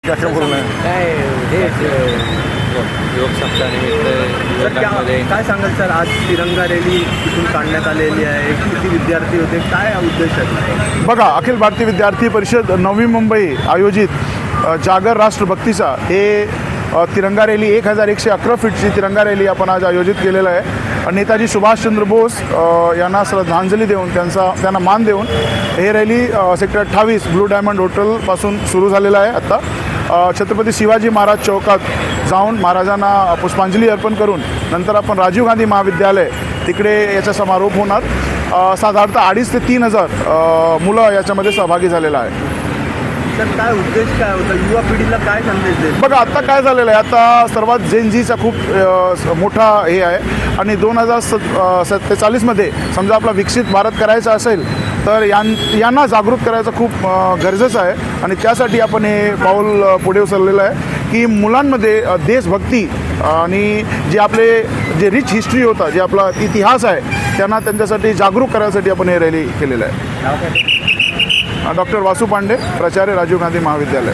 क्या क्या बोलना है? काय हेच योग सप्ताहानिमित्त काय सांगाल सर, आज तिरंगा रॅली तिथून काढण्यात आलेली आहे. किती विद्यार्थी होते, काय उद्देश आहे? बघा, अखिल भारतीय विद्यार्थी परिषद नवी मुंबई आयोजित जागर राष्ट्रभक्तीचा हे तिरंगा रॅली 1111 फीटची तिरंगा रॅली आपण आज आयोजित केलेलं आहे. नेताजी सुभाषचंद्र बोस यांना श्रद्धांजली देऊन त्यांना मान देऊन हे रॅली सेक्टर 28 ब्लू डायमंड हॉटेलपासून सुरू झालेलं आहे. आत्ता छत्रपती शिवाजी महाराज चौकात जाऊन महाराजांना पुष्पांजली अर्पण करून नंतर आपण राजीव गांधी महाविद्यालय तिकडे याचा समारोप होणार. साधारणतः 2,500 ते 3,000 मुलं याच्यामध्ये सहभागी झालेलं आहे. सर, काय उद्देश काय होता? युवा पिढीला काय संदेश देत? बघा, आत्ता काय झालेलं आहे, आता सर्वात जेनझीचा खूप मोठा हे आहे आणि 2047मध्ये समजा आपला विकसित भारत करायचा असेल तर यांना जागृत करायचं खूप गरजेचं आहे. आणि त्यासाठी आपण हे पाऊल पुढे उचललेलं आहे की मुलांमध्ये देशभक्ती आणि जे रिच हिस्ट्री होता, जे आपला इतिहास आहे, त्यांच्यासाठी जागरूक करायसाठी आपण हे रॅली केलेलं आहे. डॉक्टर वासू पांडे, प्राचार्य राजीव गांधी महाविद्यालय.